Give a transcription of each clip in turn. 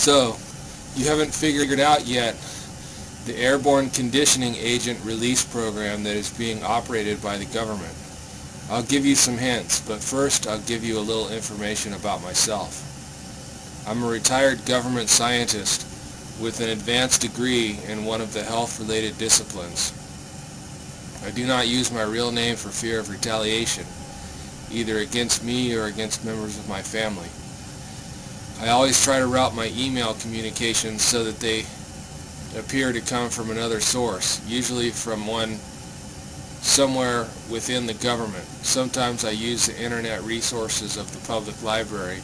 So, you haven't figured out yet the airborne conditioning agent release program that is being operated by the government. I'll give you some hints, but first I'll give you a little information about myself. I'm a retired government scientist with an advanced degree in one of the health-related disciplines. I do not use my real name for fear of retaliation, either against me or against members of my family. I always try to route my email communications so that they appear to come from another source, usually from one somewhere within the government. Sometimes I use the internet resources of the public library,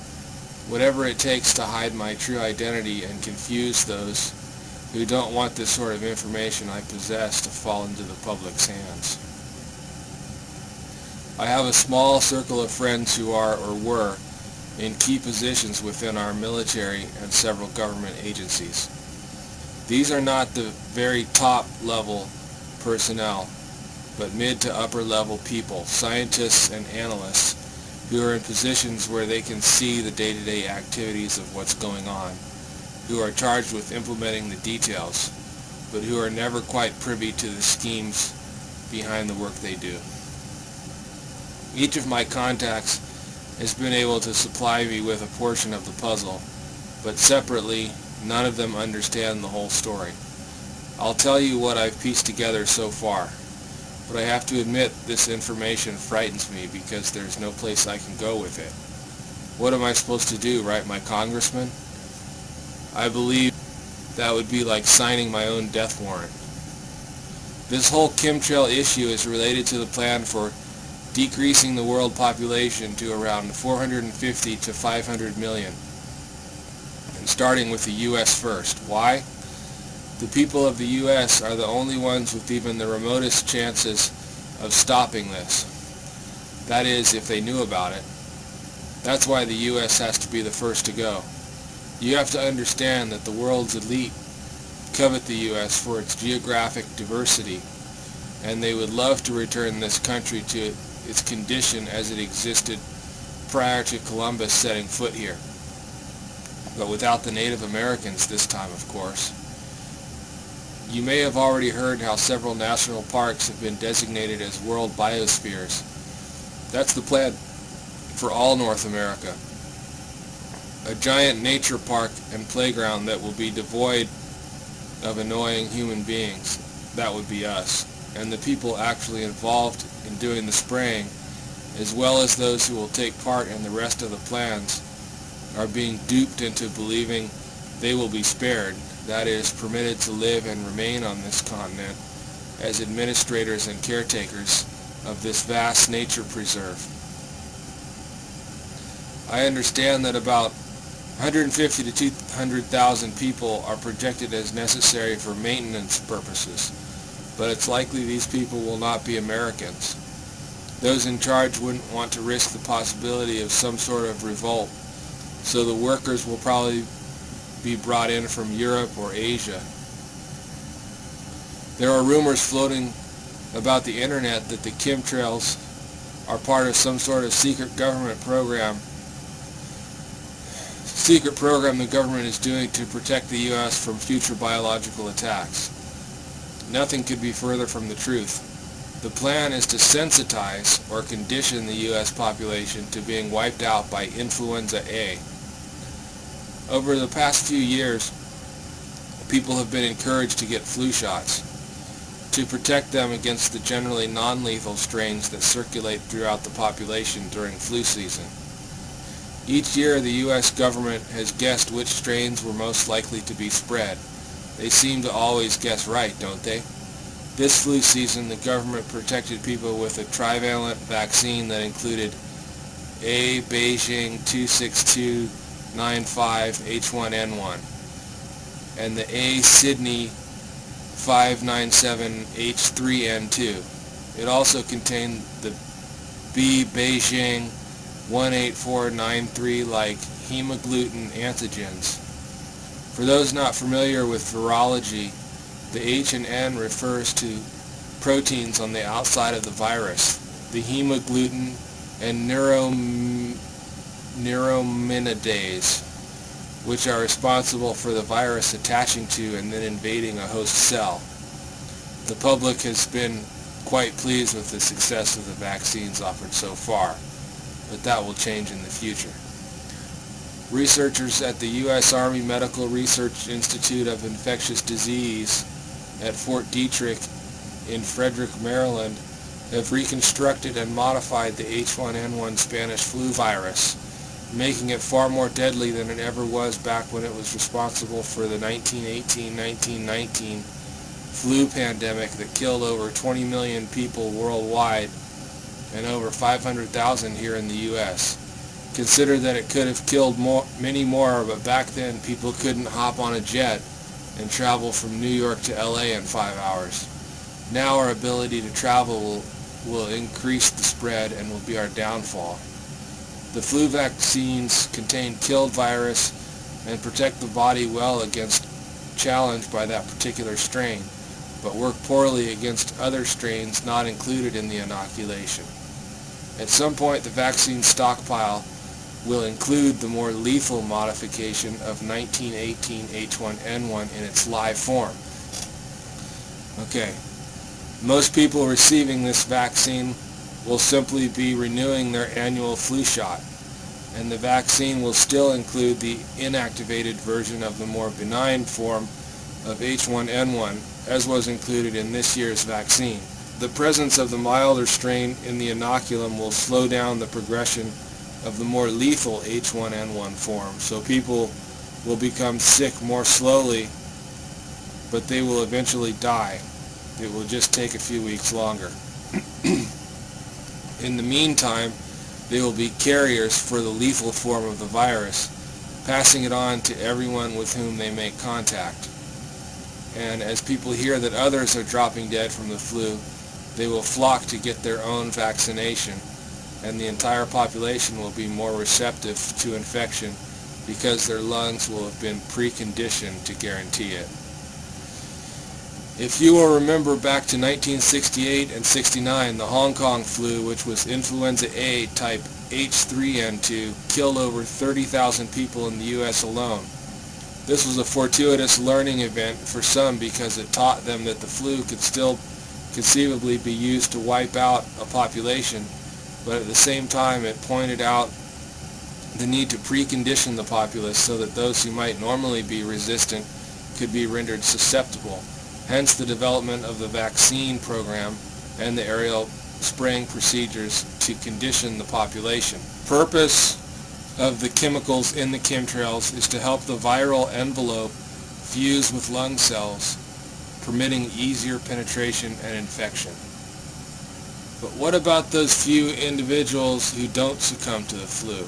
whatever it takes to hide my true identity and confuse those who don't want this sort of information I possess to fall into the public's hands. I have a small circle of friends who are or were in key positions within our military and several government agencies. These are not the very top level personnel, but mid to upper level people, scientists and analysts, who are in positions where they can see the day-to-day activities of what's going on, who are charged with implementing the details, but who are never quite privy to the schemes behind the work they do. Each of my contacts has been able to supply me with a portion of the puzzle, but separately, none of them understand the whole story. I'll tell you what I've pieced together so far, but I have to admit this information frightens me because there's no place I can go with it. What am I supposed to do, write my congressman? I believe that would be like signing my own death warrant. This whole chemtrail issue is related to the plan for decreasing the world population to around 450 to 500 million, and starting with the U.S. first. Why? The people of the U.S. are the only ones with even the remotest chances of stopping this. That is, if they knew about it. That's why the U.S. has to be the first to go. You have to understand that the world's elite covet the U.S. for its geographic diversity, and they would love to return this country to its condition as it existed prior to Columbus setting foot here. But without the Native Americans this time, of course. You may have already heard how several national parks have been designated as world biospheres. That's the plan for all North America. A giant nature park and playground that will be devoid of annoying human beings. That would be us. And the people actually involved in doing the spraying, as well as those who will take part in the rest of the plans, are being duped into believing they will be spared, that is, permitted to live and remain on this continent as administrators and caretakers of this vast nature preserve. I understand that about 150 to 200,000 people are projected as necessary for maintenance purposes, but it's likely these people will not be Americans. Those in charge wouldn't want to risk the possibility of some sort of revolt, so the workers will probably be brought in from Europe or Asia. There are rumors floating about the internet that the chemtrails are part of some sort of secret program the government is doing to protect the U.S. from future biological attacks. Nothing could be further from the truth. The plan is to sensitize or condition the U.S. population to being wiped out by influenza A. Over the past few years, people have been encouraged to get flu shots to protect them against the generally non-lethal strains that circulate throughout the population during flu season. Each year, the U.S. government has guessed which strains were most likely to be spread. They seem to always guess right, don't they? This flu season, the government protected people with a trivalent vaccine that included A. Beijing 26295 H1N1 and the A. Sydney 597 H3N2. It also contained the B. Beijing 18493 like hemagglutinin antigens. For those not familiar with virology, the H and N refers to proteins on the outside of the virus, the hemagglutinin and neuraminidase. which are responsible for the virus attaching to and then invading a host cell. The public has been quite pleased with the success of the vaccines offered so far, but that will change in the future. Researchers at the U.S. Army Medical Research Institute of Infectious Disease at Fort Detrick in Frederick, Maryland, have reconstructed and modified the H1N1 Spanish flu virus, making it far more deadly than it ever was back when it was responsible for the 1918-1919 flu pandemic that killed over 20 million people worldwide and over 500,000 here in the U.S. Consider that it could have killed many more, but back then people couldn't hop on a jet and travel from New York to LA in 5 hours. Now our ability to travel will increase the spread and will be our downfall. The flu vaccines contain killed virus and protect the body well against challenge by that particular strain, but work poorly against other strains not included in the inoculation. At some point, the vaccine stockpile will include the more lethal modification of 1918 H1N1 in its live form. Okay, most people receiving this vaccine will simply be renewing their annual flu shot, and the vaccine will still include the inactivated version of the more benign form of H1N1, as was included in this year's vaccine. The presence of the milder strain in the inoculum will slow down the progression of the more lethal H1N1 form, so people will become sick more slowly, but they will eventually die. It will just take a few weeks longer. In the meantime, they will be carriers for the lethal form of the virus, passing it on to everyone with whom they make contact. And as people hear that others are dropping dead from the flu, they will flock to get their own vaccination, and the entire population will be more receptive to infection because their lungs will have been preconditioned to guarantee it. If you will remember back to 1968 and 69, the Hong Kong flu, which was influenza A type H3N2, killed over 30,000 people in the U.S. alone. This was a fortuitous learning event for some because it taught them that the flu could still conceivably be used to wipe out a population, but at the same time it pointed out the need to precondition the populace so that those who might normally be resistant could be rendered susceptible. Hence the development of the vaccine program and the aerial spraying procedures to condition the population. Purpose of the chemicals in the chemtrails is to help the viral envelope fuse with lung cells, permitting easier penetration and infection. But what about those few individuals who don't succumb to the flu?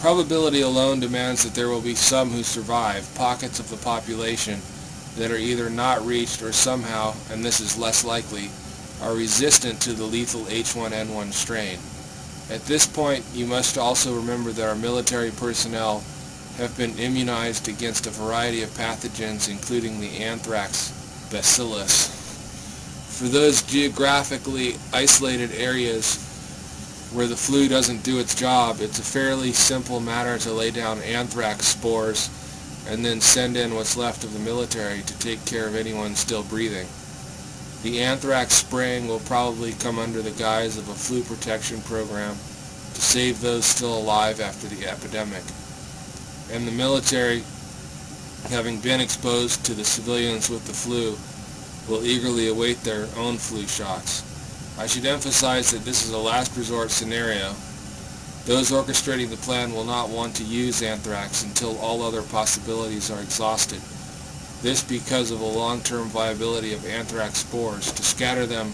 Probability alone demands that there will be some who survive, pockets of the population that are either not reached or somehow, and this is less likely, are resistant to the lethal H1N1 strain. At this point, you must also remember that our military personnel have been immunized against a variety of pathogens, including the anthrax bacillus. For those geographically isolated areas where the flu doesn't do its job, it's a fairly simple matter to lay down anthrax spores and then send in what's left of the military to take care of anyone still breathing. The anthrax spraying will probably come under the guise of a flu protection program to save those still alive after the epidemic. And the military, having been exposed to the civilians with the flu, will eagerly await their own flu shots. I should emphasize that this is a last resort scenario. Those orchestrating the plan will not want to use anthrax until all other possibilities are exhausted. This because of the long-term viability of anthrax spores. To scatter them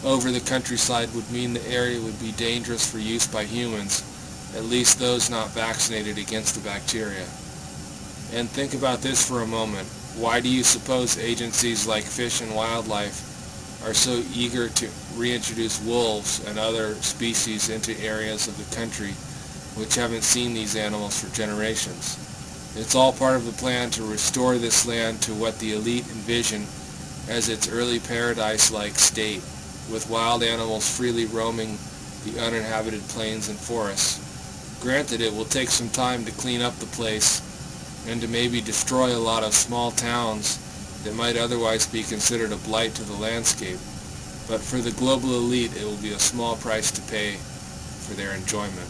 over the countryside would mean the area would be dangerous for use by humans, at least those not vaccinated against the bacteria. And think about this for a moment. Why do you suppose agencies like Fish and Wildlife are so eager to reintroduce wolves and other species into areas of the country which haven't seen these animals for generations? It's all part of the plan to restore this land to what the elite envision as its early paradise-like state, with wild animals freely roaming the uninhabited plains and forests. Granted, it will take some time to clean up the place and to maybe destroy a lot of small towns that might otherwise be considered a blight to the landscape. But for the global elite, it will be a small price to pay for their enjoyment.